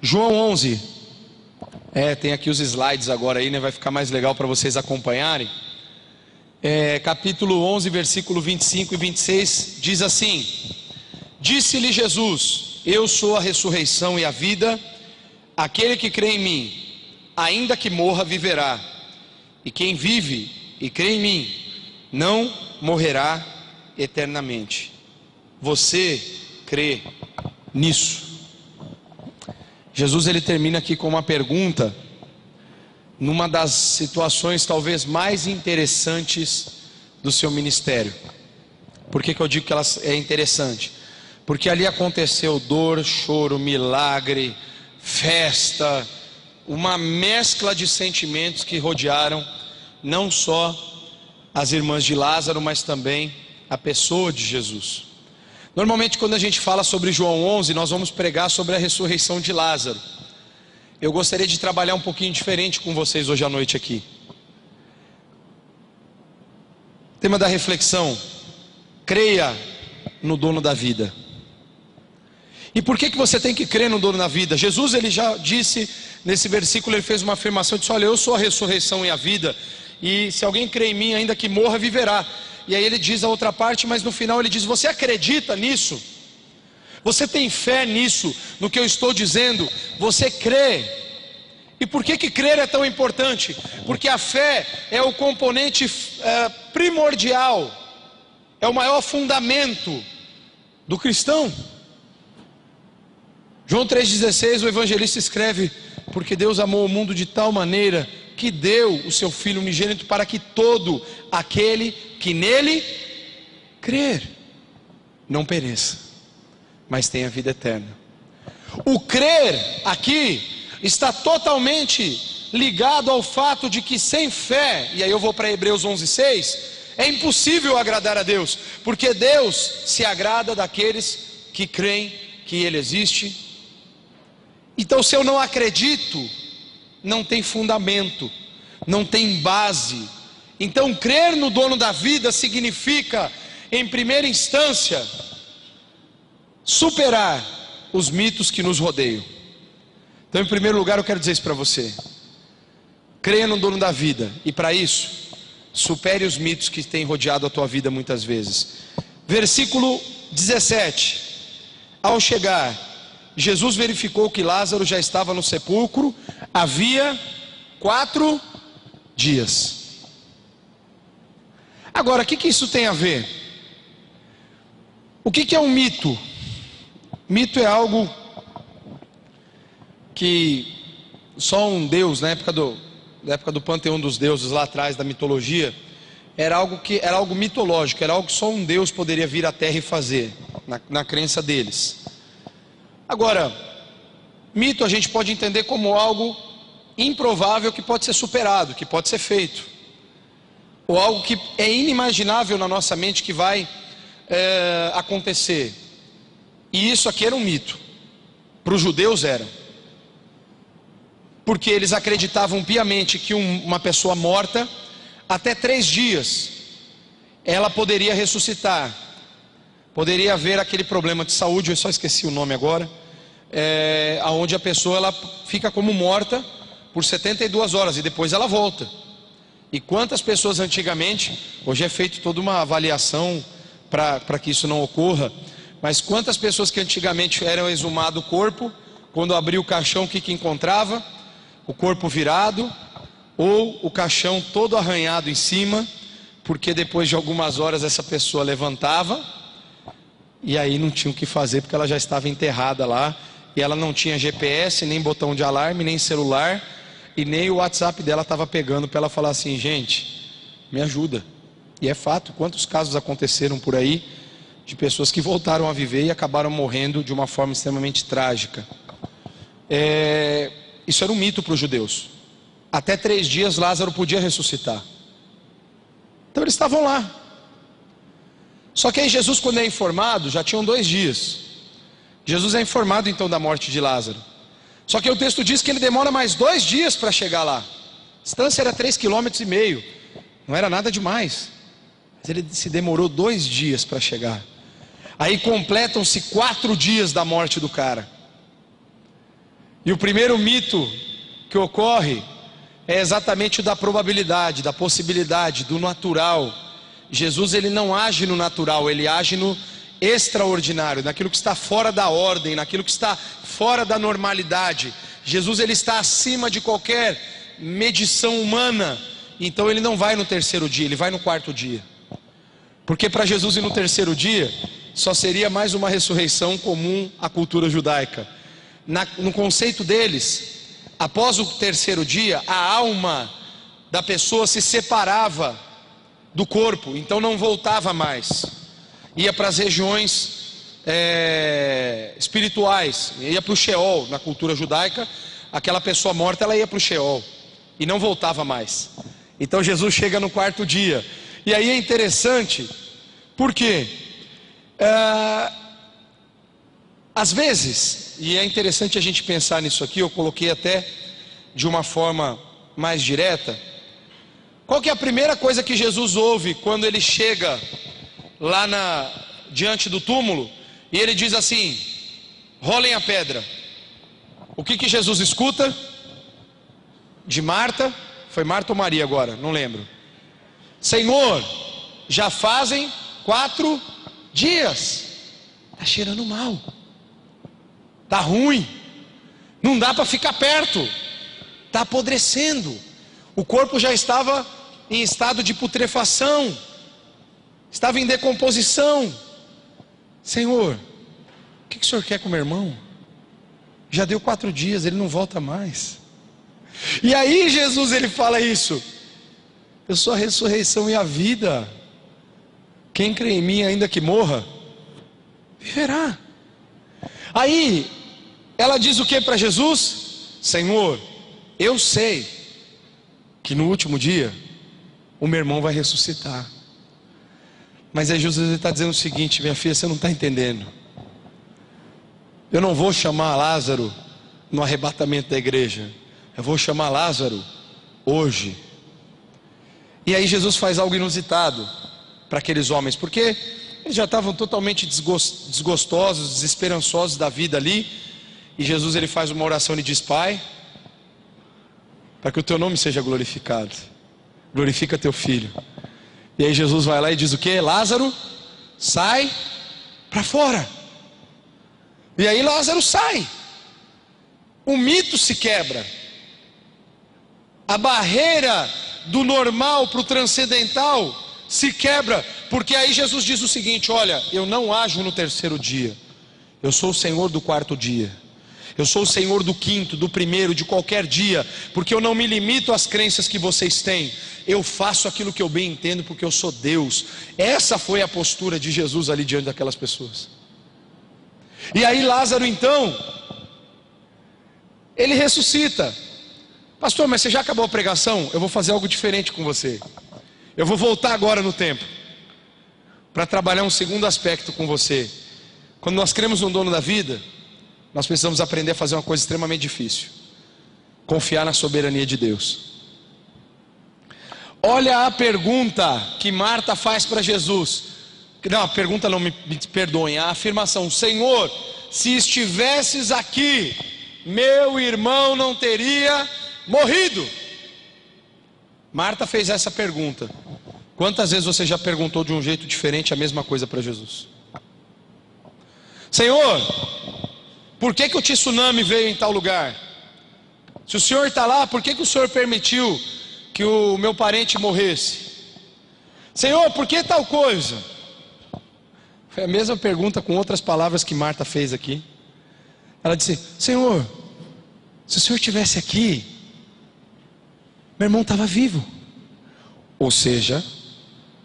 João 11. Tem aqui os slides agora aí, né? Vai ficar mais legal para vocês acompanharem. Capítulo 11, versículo 25 e 26, diz assim: Disse-lhe Jesus: Eu sou a ressurreição e a vida. Aquele que crê em mim, ainda que morra, viverá. E quem vive e crê em mim, não morrerá eternamente. Você crê nisso? Jesus ele termina aqui com uma pergunta, numa das situações talvez mais interessantes do seu ministério. Por que eu digo que ela é interessante? Porque ali aconteceu dor, choro, milagre, festa, uma mescla de sentimentos que rodearam não só as irmãs de Lázaro, mas também a pessoa de Jesus. Normalmente quando a gente fala sobre João 11, nós vamos pregar sobre a ressurreição de Lázaro. Eu gostaria de trabalhar um pouquinho diferente com vocês hoje à noite aqui. Tema da reflexão: creia no dono da vida. E por que você tem que crer no dono da vida? Jesus ele já disse, nesse versículo ele fez uma afirmação, disse: olha, eu sou a ressurreição e a vida, e se alguém crê em mim, ainda que morra, viverá. E aí ele diz a outra parte, mas no final ele diz: você acredita nisso? Você tem fé nisso, no que eu estou dizendo? Você crê? E por que crer é tão importante? Porque a fé é o componente primordial, é o maior fundamento do cristão. João 3,16, o evangelista escreve: porque Deus amou o mundo de tal maneira que deu o seu Filho unigênito, para que todo aquele que nele crer não pereça, mas tenha vida eterna. O crer aqui está totalmente ligado ao fato de que sem fé, e aí eu vou para Hebreus 11,6, é impossível agradar a Deus, porque Deus se agrada daqueles que creem que Ele existe. Então, se eu não acredito, não tem fundamento, não tem base. Então, crer no dono da vida significa, em primeira instância, superar os mitos que nos rodeiam. Então, em primeiro lugar, eu quero dizer isso para você: creia no dono da vida, e para isso, supere os mitos que têm rodeado a tua vida muitas vezes. Versículo 17: ao chegar, Jesus verificou que Lázaro já estava no sepulcro havia 4 dias. Agora, o que isso tem a ver? O que é um mito? Mito é algo que só um Deus, na época do panteão dos deuses, lá atrás da mitologia, era algo mitológico, era algo que só um Deus poderia vir à terra e fazer, na crença deles. Agora, mito a gente pode entender como algo improvável que pode ser superado, que pode ser feito, ou algo que é inimaginável na nossa mente que vai acontecer. E isso aqui era um mito. Para os judeus era, porque eles acreditavam piamente que uma pessoa morta, até 3 dias, ela poderia ressuscitar. Poderia haver aquele problema de saúde, eu só esqueci o nome agora, onde a pessoa ela fica como morta por 72 horas e depois ela volta. E quantas pessoas antigamente, hoje é feito toda uma avaliação para que isso não ocorra, mas quantas pessoas que antigamente eram exumado o corpo, quando abriu o caixão, o que encontrava? O corpo virado, ou o caixão todo arranhado em cima, porque depois de algumas horas essa pessoa levantava, e aí não tinha o que fazer, porque ela já estava enterrada lá, e ela não tinha GPS, nem botão de alarme, nem celular, e nem o WhatsApp dela estava pegando para ela falar assim: gente, me ajuda. E é fato, quantos casos aconteceram por aí, de pessoas que voltaram a viver e acabaram morrendo de uma forma extremamente trágica. Isso era um mito para os judeus. Até 3 dias Lázaro podia ressuscitar. Então eles estavam lá. Só que aí Jesus, quando é informado, já tinham 2 dias. Jesus é informado então da morte de Lázaro. Só que o texto diz que ele demora mais 2 dias para chegar lá. A distância era 3,5 km. Não era nada demais. Mas ele se demorou 2 dias para chegar. Aí completam-se 4 dias da morte do cara. E o primeiro mito que ocorre é exatamente o da probabilidade, da possibilidade, do natural. Jesus, ele não age no natural, ele age no extraordinário, naquilo que está fora da ordem, naquilo que está fora da normalidade. Jesus, ele está acima de qualquer medição humana. Então ele não vai no terceiro dia, ele vai no quarto dia. Porque para Jesus ir no terceiro dia, só seria mais uma ressurreição comum à cultura judaica. No conceito deles, após o terceiro dia, a alma da pessoa se separava do corpo, então não voltava mais. Ia para as regiões espirituais, ia para o Sheol. Na cultura judaica, aquela pessoa morta, ela ia para o Sheol e não voltava mais. Então Jesus chega no quarto dia. E aí é interessante, porque às vezes, e é interessante a gente pensar nisso aqui, eu coloquei até de uma forma mais direta. Qual que é a primeira coisa que Jesus ouve quando ele chega lá diante do túmulo e ele diz assim: rolem a pedra? O que Jesus escuta de Marta? Foi Marta ou Maria agora? Não lembro. Senhor, já fazem 4 dias. Está cheirando mal. Está ruim. Não dá para ficar perto. Está apodrecendo. O corpo já estava em estado de putrefação. Estava em decomposição. Senhor, o que o Senhor quer com meu irmão? Já deu 4 dias, ele não volta mais. E aí Jesus, ele fala isso: eu sou a ressurreição e a vida. Quem crê em mim, ainda que morra, viverá. Aí ela diz o que para Jesus? Senhor, eu sei que no último dia o meu irmão vai ressuscitar. Mas aí Jesus está dizendo o seguinte: minha filha, você não está entendendo. Eu não vou chamar Lázaro no arrebatamento da igreja. Eu vou chamar Lázaro hoje. E aí Jesus faz algo inusitado para aqueles homens, porque eles já estavam totalmente desgostosos, desesperançosos da vida ali. E Jesus, ele faz uma oração e diz: Pai, para que o teu nome seja glorificado, glorifica teu filho. E aí Jesus vai lá e diz o que? Lázaro, sai para fora. E aí Lázaro sai. O mito se quebra. A barreira do normal para o transcendental se quebra. Porque aí Jesus diz o seguinte: olha, eu não ajo no terceiro dia. Eu sou o Senhor do quarto dia. Eu sou o Senhor do quinto, do primeiro, de qualquer dia. Porque eu não me limito às crenças que vocês têm. Eu faço aquilo que eu bem entendo, porque eu sou Deus. Essa foi a postura de Jesus ali diante daquelas pessoas. E aí Lázaro então, ele ressuscita. Pastor, mas você já acabou a pregação? Eu vou fazer algo diferente com você. Eu vou voltar agora no tempo para trabalhar um segundo aspecto com você. Quando nós cremos no dono da vida, nós precisamos aprender a fazer uma coisa extremamente difícil: confiar na soberania de Deus. Olha a pergunta que Marta faz para Jesus. Não, a pergunta não, me perdoem, a afirmação: Senhor, se estivesses aqui, meu irmão não teria morrido. Marta fez essa pergunta. Quantas vezes você já perguntou de um jeito diferente a mesma coisa para Jesus? Senhor, por que o tsunami veio em tal lugar? Se o Senhor está lá, por que o Senhor permitiu que o meu parente morresse? Senhor, por que tal coisa? Foi a mesma pergunta com outras palavras que Marta fez aqui. Ela disse: Senhor, se o Senhor estivesse aqui, meu irmão estava vivo. Ou seja,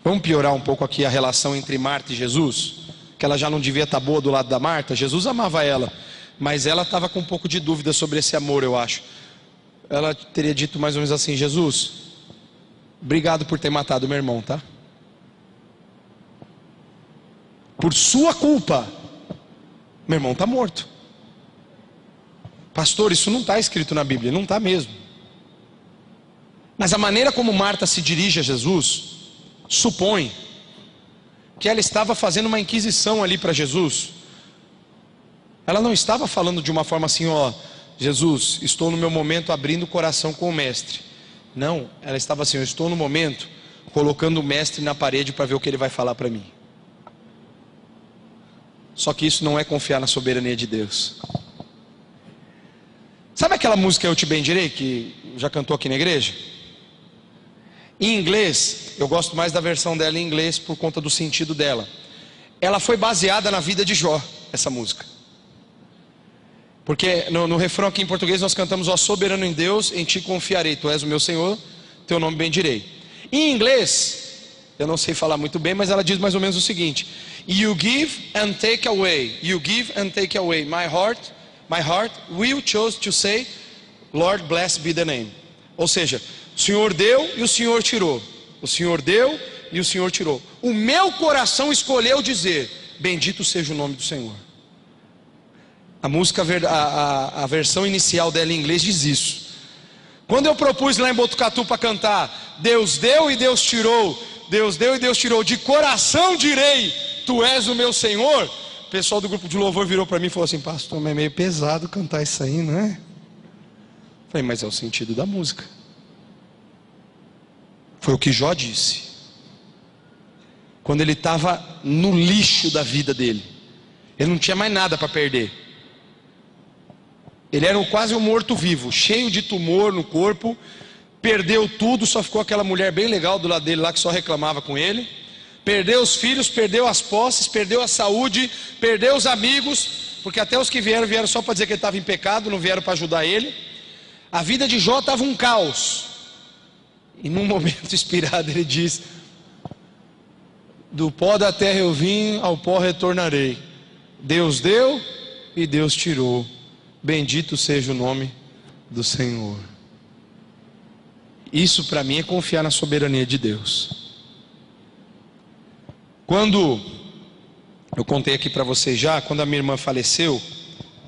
vamos piorar um pouco aqui a relação entre Marta e Jesus, que ela já não devia estar boa do lado da Marta. Jesus amava ela, mas ela estava com um pouco de dúvida sobre esse amor, eu acho. Ela teria dito mais ou menos assim: Jesus, obrigado por ter matado meu irmão, tá? Por sua culpa, meu irmão está morto. Pastor, isso não está escrito na Bíblia. Não está mesmo. Mas a maneira como Marta se dirige a Jesus supõe que ela estava fazendo uma inquisição ali para Jesus. Ela não estava falando de uma forma assim: ó, Jesus, estou no meu momento abrindo o coração com o mestre. Não, ela estava assim, eu estou no momento colocando o mestre na parede para ver o que ele vai falar para mim. Só que isso não é confiar na soberania de Deus. Sabe aquela música Eu Te Bendirei, que já cantou aqui na igreja? Em inglês, eu gosto mais da versão dela em inglês por conta do sentido dela. Ela foi baseada na vida de Jó, essa música. Porque no refrão aqui em português nós cantamos: ó soberano em Deus, em ti confiarei, tu és o meu Senhor, teu nome bendirei. Em inglês, eu não sei falar muito bem, mas ela diz mais ou menos o seguinte: You give and take away, you give and take away, my heart will choose to say, Lord blessed be the name. Ou seja, o Senhor deu e o Senhor tirou. O Senhor deu e o Senhor tirou. O meu coração escolheu dizer: bendito seja o nome do Senhor. A música, a versão inicial dela em inglês diz isso. Quando eu propus lá em Botucatu para cantar Deus deu e Deus tirou, Deus deu e Deus tirou, de coração direi, tu és o meu Senhor, o pessoal do grupo de louvor virou para mim e falou assim: pastor, mas é meio pesado cantar isso aí, não é? Eu falei, mas é o sentido da música. Foi o que Jó disse quando ele estava no lixo da vida dele. Ele não tinha mais nada para perder. Ele era quase um morto-vivo, cheio de tumor no corpo. Perdeu tudo, só ficou aquela mulher bem legal do lado dele lá que só reclamava com ele. Perdeu os filhos, perdeu as posses, perdeu a saúde, perdeu os amigos, porque até os que vieram só para dizer que ele estava em pecado, não vieram para ajudar ele. A vida de Jó estava um caos. E num momento inspirado ele diz: do pó da terra eu vim, ao pó retornarei. Deus deu e Deus tirou. Bendito seja o nome do Senhor. Isso para mim é confiar na soberania de Deus. Quando eu contei aqui para vocês já, quando a minha irmã faleceu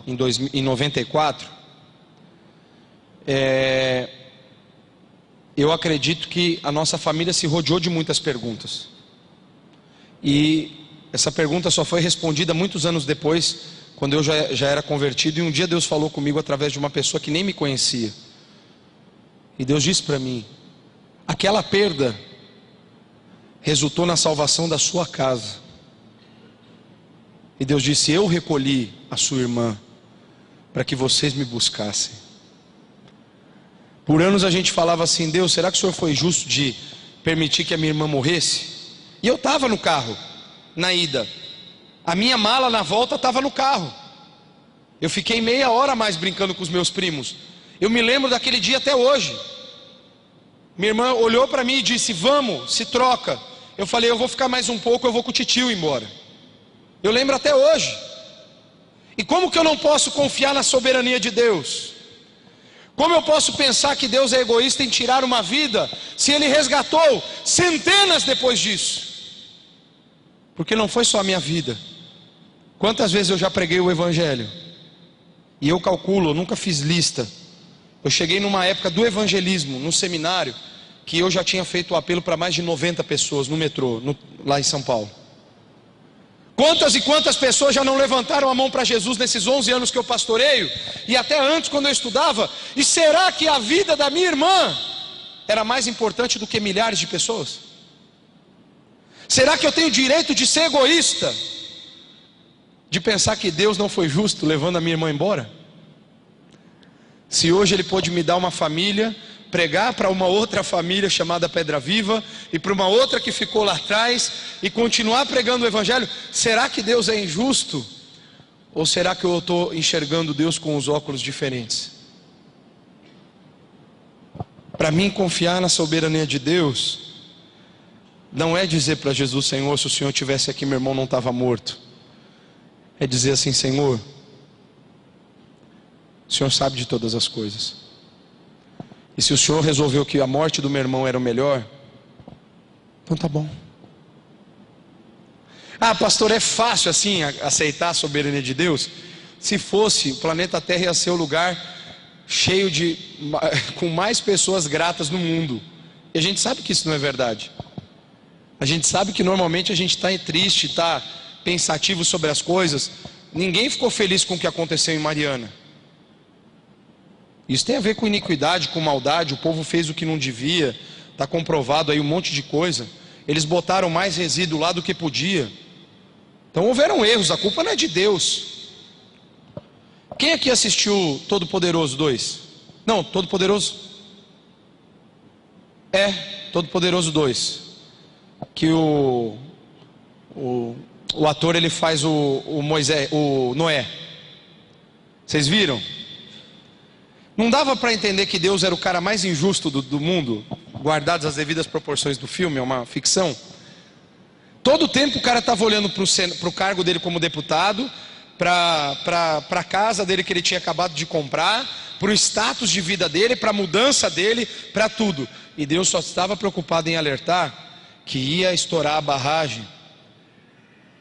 em 94, eu acredito que a nossa família se rodeou de muitas perguntas. E essa pergunta só foi respondida muitos anos depois, quando eu já era convertido. E um dia Deus falou comigo através de uma pessoa que nem me conhecia. E Deus disse para mim: aquela perda resultou na salvação da sua casa. E Deus disse: eu recolhi a sua irmã para que vocês me buscassem. Por anos a gente falava assim: Deus, será que o Senhor foi justo de permitir que a minha irmã morresse? E eu estava no carro, na ida. A minha mala na volta estava no carro. Eu fiquei meia hora a mais brincando com os meus primos. Eu me lembro daquele dia até hoje. Minha irmã olhou para mim e disse: vamos, se troca. Eu falei: eu vou ficar mais um pouco, eu vou com o titio embora. Eu lembro até hoje. E como que eu não posso confiar na soberania de Deus? Como eu posso pensar que Deus é egoísta em tirar uma vida, se Ele resgatou centenas depois disso? Porque não foi só a minha vida. Quantas vezes eu já preguei o Evangelho? E eu calculo, eu nunca fiz lista. Eu cheguei numa época do evangelismo, num seminário, que eu já tinha feito o apelo para mais de 90 pessoas no metrô, lá em São Paulo. Quantas e quantas pessoas já não levantaram a mão para Jesus nesses 11 anos que eu pastoreio? E até antes, quando eu estudava? E será que a vida da minha irmã era mais importante do que milhares de pessoas? Será que eu tenho direito de ser egoísta? De pensar que Deus não foi justo levando a minha irmã embora? Se hoje Ele pôde me dar uma família, pregar para uma outra família chamada Pedra Viva, e para uma outra que ficou lá atrás, e continuar pregando o Evangelho, será que Deus é injusto? Ou será que eu estou enxergando Deus com os óculos diferentes? Para mim, confiar na soberania de Deus não é dizer para Jesus: Senhor, se o Senhor estivesse aqui, meu irmão não estava morto. É dizer assim: Senhor, o Senhor sabe de todas as coisas. E se o Senhor resolveu que a morte do meu irmão era o melhor, então tá bom. Ah, pastor, é fácil assim aceitar a soberania de Deus? Se fosse, o planeta Terra ia ser o lugar cheio com mais pessoas gratas no mundo. E a gente sabe que isso não é verdade. A gente sabe que normalmente a gente está triste, está pensativo sobre as coisas. Ninguém ficou feliz com o que aconteceu em Mariana. Isso tem a ver com iniquidade, com maldade. O povo fez o que não devia, está comprovado aí um monte de coisa. Eles botaram mais resíduo lá do que podia. Então houveram erros, a culpa não é de Deus. Quem aqui assistiu Todo-Poderoso 2? Não, Todo-Poderoso? Todo-Poderoso 2. Que o ator, ele faz o Moisés, o Noé. Vocês viram? Não dava para entender que Deus era o cara mais injusto do mundo, guardadas as devidas proporções do filme, é uma ficção. Todo o tempo o cara estava olhando para o cargo dele como deputado, para a casa dele que ele tinha acabado de comprar, para o status de vida dele, para a mudança dele, para tudo. E Deus só estava preocupado em alertar que ia estourar a barragem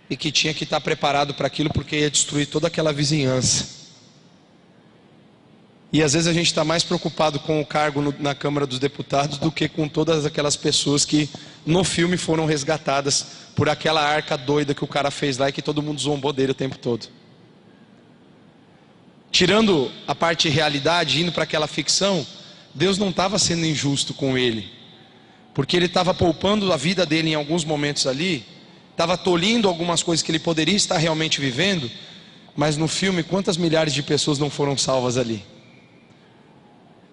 e que tinha que estar preparado para aquilo, porque ia destruir toda aquela vizinhança. E às vezes a gente está mais preocupado com o cargo na Câmara dos Deputados do que com todas aquelas pessoas que no filme foram resgatadas por aquela arca doida que o cara fez lá e que todo mundo zombou dele o tempo todo. Tirando a parte realidade, indo para aquela ficção, Deus não estava sendo injusto com ele, porque ele estava poupando a vida dele em alguns momentos ali, estava tolhindo algumas coisas que ele poderia estar realmente vivendo, mas no filme quantas milhares de pessoas não foram salvas ali?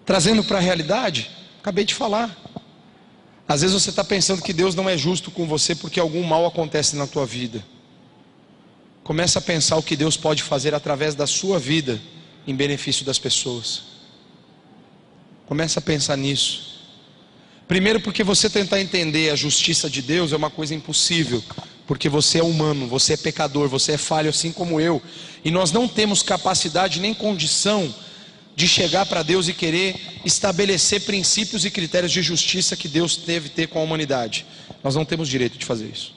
Trazendo para a realidade, acabei de falar. Às vezes você está pensando que Deus não é justo com você porque algum mal acontece na tua vida. Começa a pensar o que Deus pode fazer através da sua vida em benefício das pessoas. Começa a pensar nisso. Primeiro, porque você tentar entender a justiça de Deus é uma coisa impossível, porque você é humano, você é pecador, você é falho assim como eu, e nós não temos capacidade nem condição de chegar para Deus e querer estabelecer princípios e critérios de justiça que Deus deve ter com a humanidade. Nós não temos direito de fazer isso.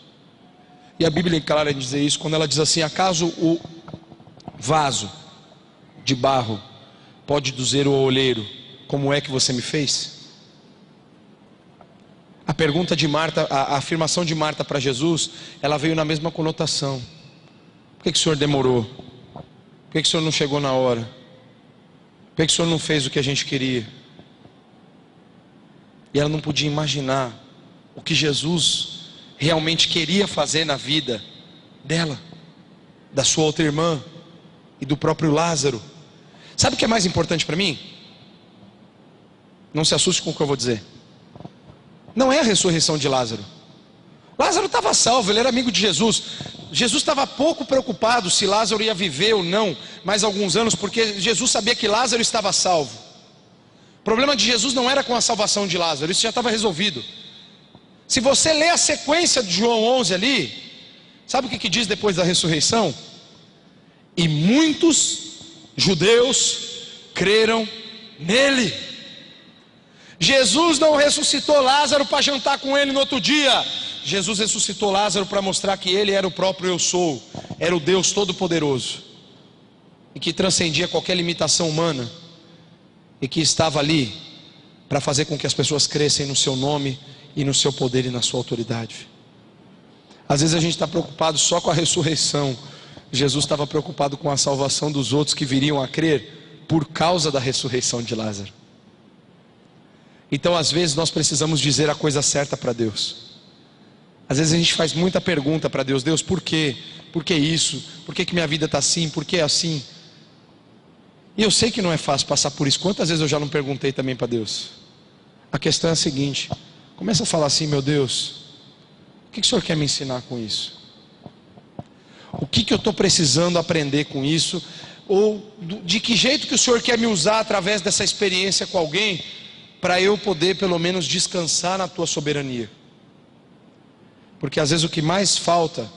E a Bíblia é clara em dizer isso, quando ela diz assim: acaso o vaso de barro pode dizer ao oleiro, como é que você me fez? A pergunta de Marta, a afirmação de Marta para Jesus, ela veio na mesma conotação. Por que o Senhor demorou? Por que o Senhor não chegou na hora? Por que o Senhor não fez o que a gente queria? E ela não podia imaginar o que Jesus realmente queria fazer na vida dela, da sua outra irmã e do próprio Lázaro. Sabe o que é mais importante para mim? Não se assuste com o que eu vou dizer. Não é a ressurreição de Lázaro. Lázaro estava salvo, ele era amigo de Jesus. Jesus estava pouco preocupado se Lázaro ia viver ou não mais alguns anos, porque Jesus sabia que Lázaro estava salvo. O problema de Jesus não era com a salvação de Lázaro, isso já estava resolvido. Se você ler a sequência de João 11 ali, sabe o que diz depois da ressurreição? E muitos judeus creram nele. Jesus não ressuscitou Lázaro para jantar com ele no outro dia. Jesus ressuscitou Lázaro para mostrar que ele era o próprio eu sou, era o Deus Todo-Poderoso, e que transcendia qualquer limitação humana, e que estava ali para fazer com que as pessoas crescem no seu nome, e no seu poder e na sua autoridade. Às vezes a gente está preocupado só com a ressurreição. Jesus estava preocupado com a salvação dos outros que viriam a crer por causa da ressurreição de Lázaro. Então às vezes nós precisamos dizer a coisa certa para Deus. Às vezes a gente faz muita pergunta para Deus: Deus, por quê? Por que isso? Por que minha vida está assim? Por que é assim? E eu sei que não é fácil passar por isso. Quantas vezes eu já não perguntei também para Deus? A questão é a seguinte: começa a falar assim: meu Deus, o que o Senhor quer me ensinar com isso? O que eu estou precisando aprender com isso? Ou de que jeito que o Senhor quer me usar através dessa experiência com alguém, para eu poder pelo menos descansar na tua soberania? Porque às vezes o que mais falta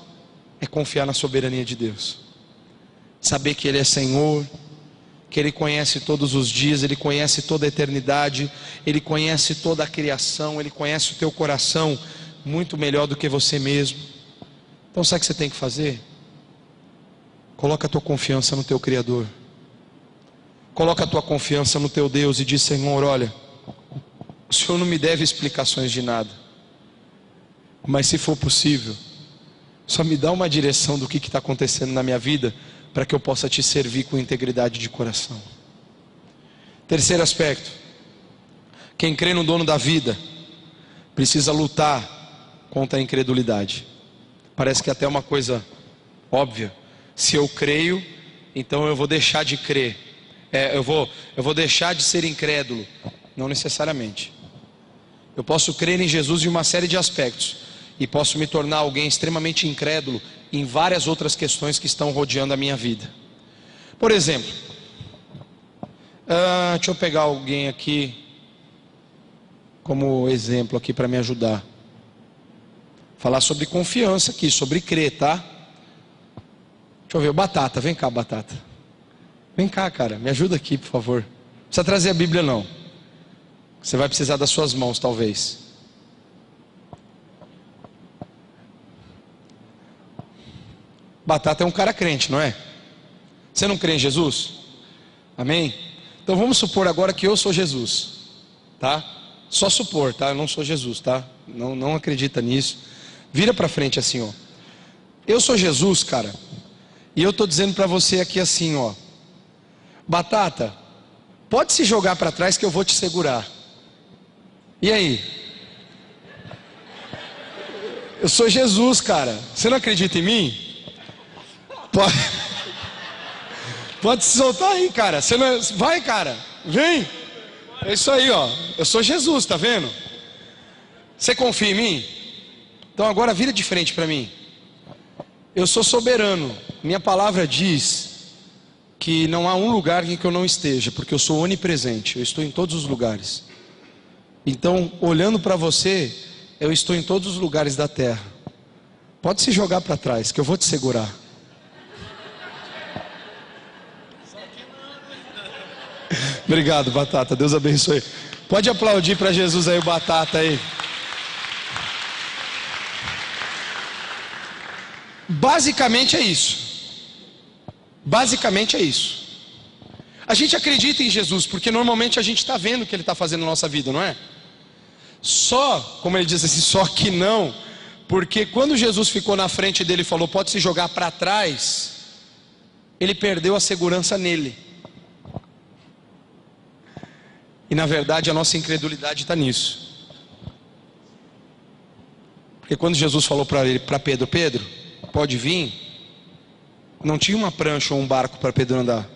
é confiar na soberania de Deus, saber que Ele é Senhor, que Ele conhece todos os dias, Ele conhece toda a eternidade, Ele conhece toda a criação, Ele conhece o teu coração muito melhor do que você mesmo. Então sabe o que você tem que fazer? Coloca a tua confiança no teu Criador, coloca a tua confiança no teu Deus e diz: Senhor, olha, o Senhor não me deve explicações de nada, mas se for possível, só me dá uma direção do que está acontecendo na minha vida, para que eu possa te servir com integridade de coração. Terceiro aspecto: quem crê no dono da vida precisa lutar contra a incredulidade. Parece que até é uma coisa óbvia. Se eu creio, então eu vou deixar de crer. Eu vou deixar de ser incrédulo. Não necessariamente. Eu posso crer em Jesus em uma série de aspectos e posso me tornar alguém extremamente incrédulo em várias outras questões que estão rodeando a minha vida. Por exemplo, deixa eu pegar alguém aqui como exemplo aqui para me ajudar. Falar sobre confiança aqui, sobre crer, tá? Deixa eu ver, o Batata, vem cá, Batata. Vem cá, cara, me ajuda aqui, por favor. Não precisa trazer a Bíblia não. Você vai precisar das suas mãos, talvez. Batata é um cara crente, não é? Você não crê em Jesus? Amém? Então vamos supor agora que eu sou Jesus, tá? Só supor, tá? Eu não sou Jesus, tá? Não acredita nisso. Vira pra frente assim, ó. Eu sou Jesus, cara. E eu tô dizendo pra você aqui assim, ó. Batata, pode se jogar pra trás que eu vou te segurar. E aí? Eu sou Jesus, cara. Você não acredita em mim? Pode se soltar aí, cara. Você não... Vai, cara. Vem. É isso aí, ó. Eu sou Jesus, tá vendo? Você confia em mim? Então agora vira de frente para mim. Eu sou soberano. Minha palavra diz que não há um lugar em que eu não esteja, porque eu sou onipresente. Eu estou em todos os lugares. Então, olhando para você, eu estou em todos os lugares da terra. Pode se jogar para trás, que eu vou te segurar. Obrigado, Batata, Deus abençoe. Pode aplaudir para Jesus aí, o Batata aí. Basicamente é isso. Basicamente é isso. A gente acredita em Jesus, porque normalmente a gente está vendo o que Ele está fazendo na nossa vida, não é? Só, como ele diz assim, só que não, porque quando Jesus ficou na frente dele e falou, pode se jogar para trás, ele perdeu a segurança nele. E na verdade a nossa incredulidade está nisso. Porque quando Jesus falou para Pedro, Pedro, pode vir, não tinha uma prancha ou um barco para Pedro andar,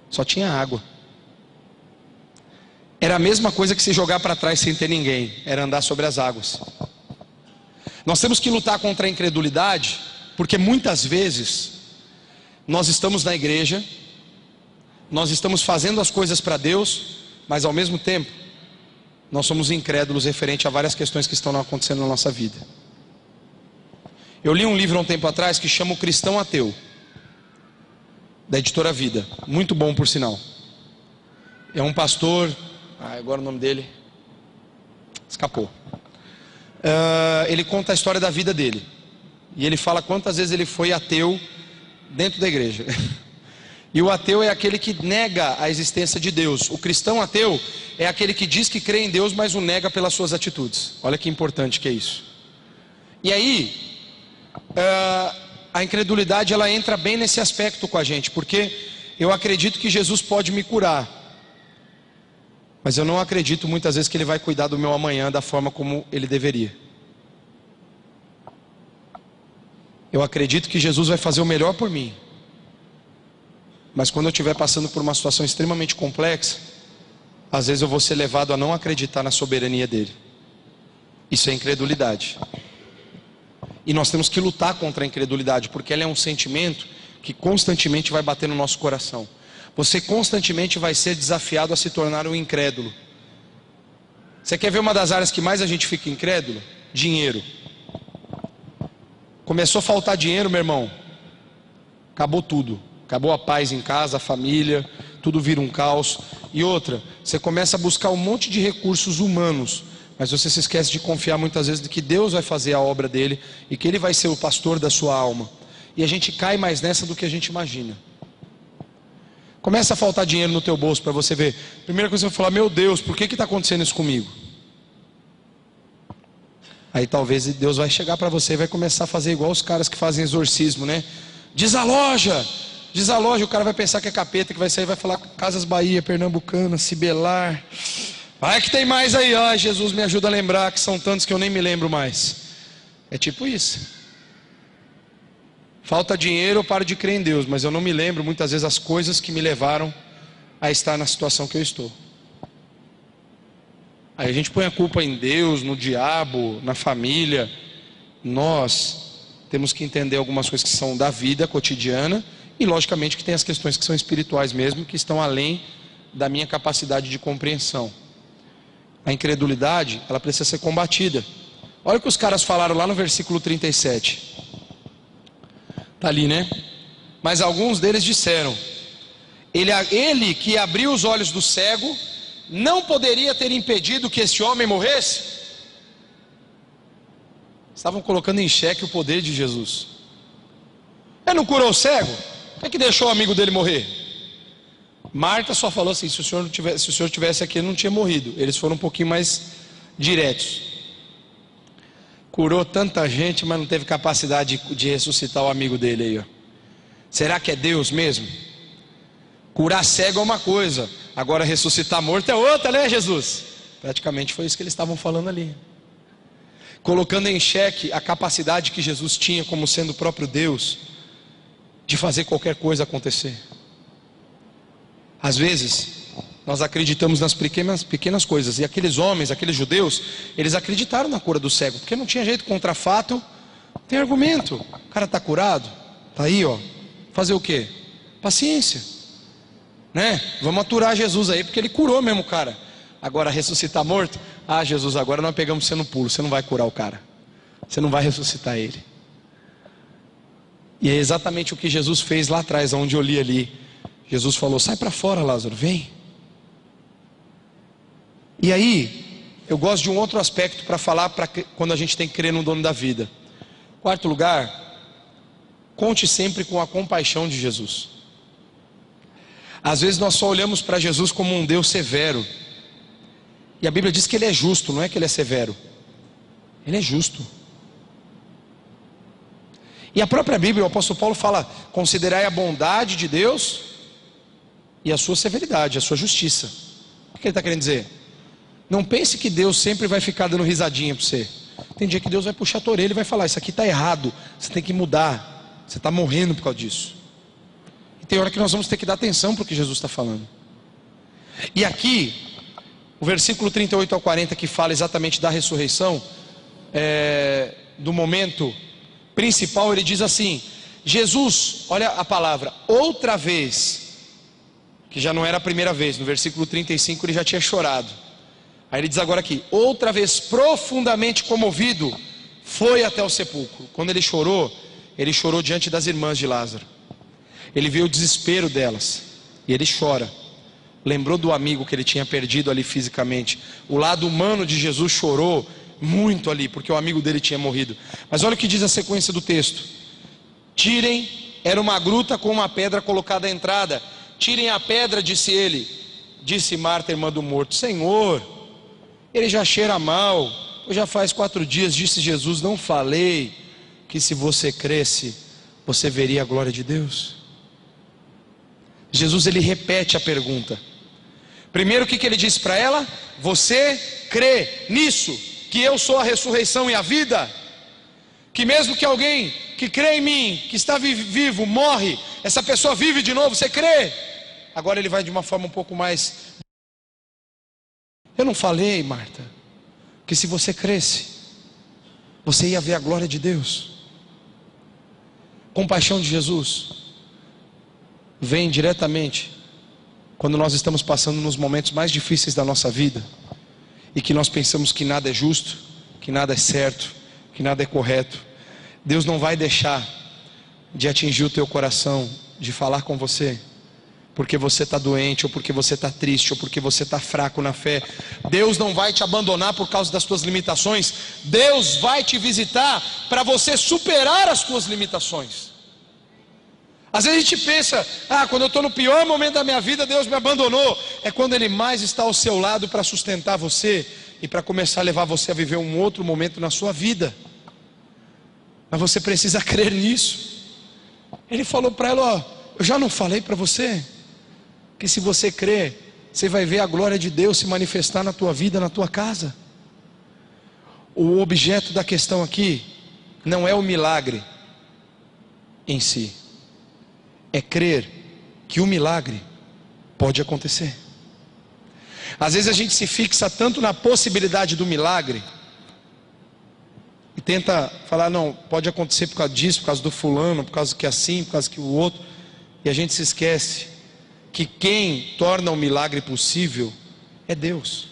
só tinha água. Era a mesma coisa que se jogar para trás sem ter ninguém, era andar sobre as águas. Nós temos que lutar contra a incredulidade, porque muitas vezes nós estamos na igreja, nós estamos fazendo as coisas para Deus, mas ao mesmo tempo nós somos incrédulos referente a várias questões que estão acontecendo na nossa vida. Eu li um livro há um tempo atrás que chama O Cristão Ateu, da editora Vida, muito bom por sinal. É um pastor, agora o nome dele escapou. Ele conta a história da vida dele, e ele fala quantas vezes ele foi ateu dentro da igreja. E o ateu é aquele que nega a existência de Deus. O cristão ateu é aquele que diz que crê em Deus, mas o nega pelas suas atitudes. Olha que importante que é isso. E aí, a incredulidade ela entra bem nesse aspecto com a gente, porque eu acredito que Jesus pode me curar, mas eu não acredito muitas vezes que Ele vai cuidar do meu amanhã da forma como Ele deveria. Eu acredito que Jesus vai fazer o melhor por mim, mas quando eu estiver passando por uma situação extremamente complexa, às vezes eu vou ser levado a não acreditar na soberania dEle. Isso é incredulidade. E nós temos que lutar contra a incredulidade, porque ela é um sentimento que constantemente vai bater no nosso coração. Você constantemente vai ser desafiado a se tornar um incrédulo. Você quer ver uma das áreas que mais a gente fica incrédulo? Dinheiro. Começou a faltar dinheiro, meu irmão, acabou tudo. Acabou a paz em casa, a família, tudo vira um caos. E outra, você começa a buscar um monte de recursos humanos, mas você se esquece de confiar muitas vezes de que Deus vai fazer a obra dele e que Ele vai ser o pastor da sua alma. E a gente cai mais nessa do que a gente imagina. Começa a faltar dinheiro no teu bolso para você ver. Primeira coisa que você vai falar, meu Deus, por que está acontecendo isso comigo? Aí talvez Deus vai chegar para você e vai começar a fazer igual os caras que fazem exorcismo, né? Desaloja, Desaloja, o cara vai pensar que é capeta, que vai sair e vai falar Casas Bahia, Pernambucana, Cibelar. Vai que tem mais aí, ó, Jesus me ajuda a lembrar, que são tantos que eu nem me lembro mais. É tipo isso. Falta dinheiro, eu paro de crer em Deus, mas eu não me lembro muitas vezes as coisas que me levaram a estar na situação que eu estou. Aí a gente põe a culpa em Deus, no diabo, na família. Nós temos que entender algumas coisas que são da vida cotidiana e logicamente que tem as questões que são espirituais mesmo, que estão além da minha capacidade de compreensão. A incredulidade, ela precisa ser combatida. Olha o que os caras falaram lá no versículo 37. Está ali, né? Mas alguns deles disseram: ele que abriu os olhos do cego, não poderia ter impedido que esse homem morresse? Estavam colocando em xeque o poder de Jesus. Ele não curou o cego? Por que deixou o amigo dele morrer? Marta só falou assim: se o senhor tivesse aqui, ele não tinha morrido. Eles foram um pouquinho mais diretos. Curou tanta gente, mas não teve capacidade de ressuscitar o amigo dele aí, ó. Será que é Deus mesmo? Curar cego é uma coisa, agora ressuscitar morto é outra, né, Jesus? Praticamente foi isso que eles estavam falando ali, colocando em xeque a capacidade que Jesus tinha como sendo o próprio Deus de fazer qualquer coisa acontecer. Às vezes nós acreditamos nas pequenas coisas, e aqueles homens, aqueles judeus, eles acreditaram na cura do cego, porque não tinha jeito, contrafato, tem argumento. O cara está curado, está aí, ó. Fazer o quê? Paciência, né? Vamos aturar Jesus aí, porque ele curou mesmo o cara. Agora ressuscitar morto, ah, Jesus, agora nós pegamos você no pulo, você não vai curar o cara, você não vai ressuscitar ele. E é exatamente o que Jesus fez lá atrás, onde eu li ali. Jesus falou: sai para fora, Lázaro, vem. E aí, eu gosto de um outro aspecto para falar quando a gente tem que crer no dono da vida. Quarto lugar, conte sempre com a compaixão de Jesus. Às vezes nós só olhamos para Jesus como um Deus severo. E a Bíblia diz que Ele é justo, não é que Ele é severo. Ele é justo. E a própria Bíblia, o apóstolo Paulo fala: considerai a bondade de Deus e a sua severidade, a sua justiça. O que ele está querendo dizer? Não pense que Deus sempre vai ficar dando risadinha para você. Tem dia que Deus vai puxar a tua orelha e vai falar: isso aqui está errado, você tem que mudar, você está morrendo por causa disso. E tem hora que nós vamos ter que dar atenção para o que Jesus está falando. E aqui, o versículo 38 ao 40, que fala exatamente da ressurreição, do momento principal, ele diz assim: Jesus, olha a palavra, outra vez, que já não era a primeira vez, no versículo 35 ele já tinha chorado. Aí ele diz agora aqui: outra vez profundamente comovido, foi até o sepulcro. Quando ele chorou diante das irmãs de Lázaro. Ele viu o desespero delas, e ele chora. Lembrou do amigo que ele tinha perdido ali fisicamente. O lado humano de Jesus chorou muito ali, porque o amigo dele tinha morrido. Mas olha o que diz a sequência do texto: tirem, era uma gruta com uma pedra colocada à entrada. Tirem a pedra, disse ele. Disse Marta, irmã do morto: Senhor, ele já cheira mal, já faz 4 dias. Disse Jesus: não falei que se você cresce, você veria a glória de Deus? Jesus, ele repete a pergunta. Primeiro, o que ele disse para ela? Você crê nisso, que eu sou a ressurreição e a vida? Que mesmo que alguém que crê em mim, que está vivo, morre, essa pessoa vive de novo, você crê? Agora ele vai de uma forma um pouco mais: eu não falei, Marta, que se você cresce, você ia ver a glória de Deus? Compaixão de Jesus vem diretamente quando nós estamos passando nos momentos mais difíceis da nossa vida, e que nós pensamos que nada é justo, que nada é certo, que nada é correto. Deus não vai deixar de atingir o teu coração, de falar com você, porque você está doente, ou porque você está triste, ou porque você está fraco na fé. Deus não vai te abandonar por causa das tuas limitações. Deus vai te visitar para você superar as tuas limitações. Às vezes a gente pensa: quando eu estou no pior momento da minha vida, Deus me abandonou. É quando Ele mais está ao seu lado para sustentar você e para começar a levar você a viver um outro momento na sua vida. Mas você precisa crer nisso. Ele falou para ela: eu já não falei para você que se você crer, você vai ver a glória de Deus se manifestar na tua vida, na tua casa. O objeto da questão aqui não é o milagre em si, é crer que o milagre pode acontecer. Às vezes a gente se fixa tanto na possibilidade do milagre e tenta falar, não, pode acontecer por causa disso, por causa do fulano, por causa que assim, por causa que o outro, e a gente se esquece que quem torna o milagre possível é Deus.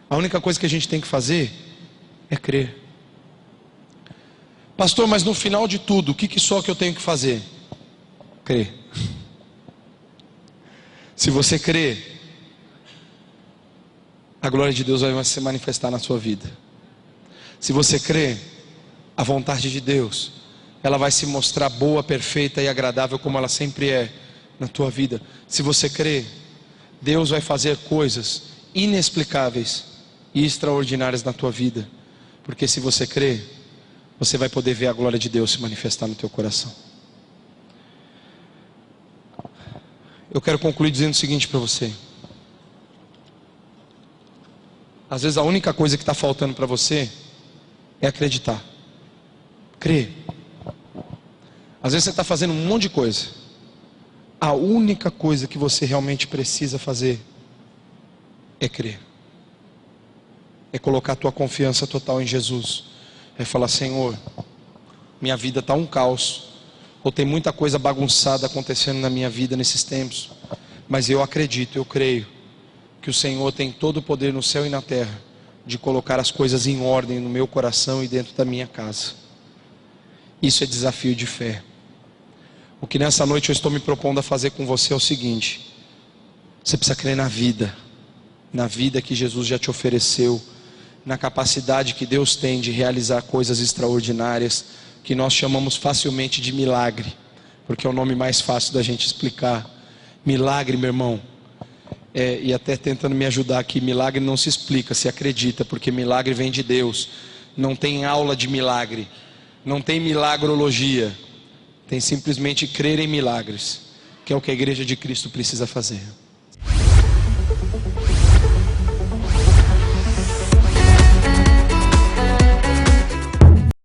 A única coisa que a gente tem que fazer é crer. Pastor, mas no final de tudo, o que só que eu tenho que fazer? Crer. Se você crer, a glória de Deus vai se manifestar na sua vida. Se você crer, a vontade de Deus, ela vai se mostrar boa, perfeita e agradável como ela sempre é na tua vida. Se você crer, Deus vai fazer coisas inexplicáveis e extraordinárias na tua vida. Porque se você crer, você vai poder ver a glória de Deus se manifestar no teu coração. Eu quero concluir dizendo o seguinte para você. Às vezes a única coisa que está faltando para você é acreditar. Crer. Às vezes você está fazendo um monte de coisa. A única coisa que você realmente precisa fazer é crer. É colocar a tua confiança total em Jesus. É falar, Senhor, minha vida está um caos, ou tem muita coisa bagunçada acontecendo na minha vida nesses tempos, mas eu acredito, eu creio que o Senhor tem todo o poder no céu e na terra de colocar as coisas em ordem no meu coração e dentro da minha casa. Isso é desafio de fé. O que nessa noite eu estou me propondo a fazer com você é o seguinte: você precisa crer na vida que Jesus já te ofereceu, na capacidade que Deus tem de realizar coisas extraordinárias, que nós chamamos facilmente de milagre, porque é o nome mais fácil da gente explicar. Milagre, meu irmão, e até tentando me ajudar aqui, milagre não se explica, se acredita, porque milagre vem de Deus. Não tem aula de milagre, não tem milagrologia, tem simplesmente crer em milagres, que é o que a igreja de Cristo precisa fazer.